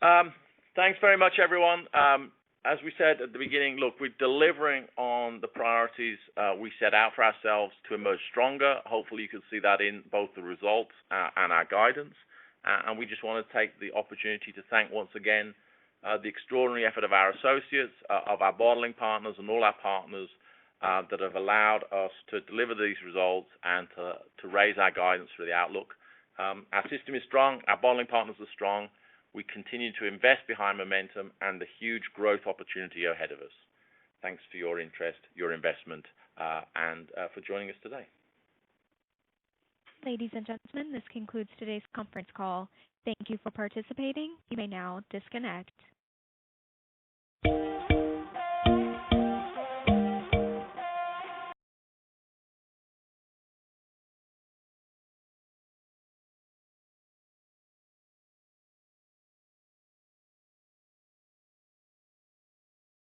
Thanks very much, everyone. As we said at the beginning, look, we're delivering on the priorities we set out for ourselves to emerge stronger. Hopefully you can see that in both the results and our guidance. And we just want to take the opportunity to thank once again the extraordinary effort of our associates, of our bottling partners, and all our partners that have allowed us to deliver these results and to raise our guidance for the outlook. Our system is strong. Our bottling partners are strong. We continue to invest behind momentum and the huge growth opportunity ahead of us. Thanks for your interest, your investment, and for joining us today. Ladies and gentlemen, this concludes today's conference call. Thank you for participating. You may now disconnect.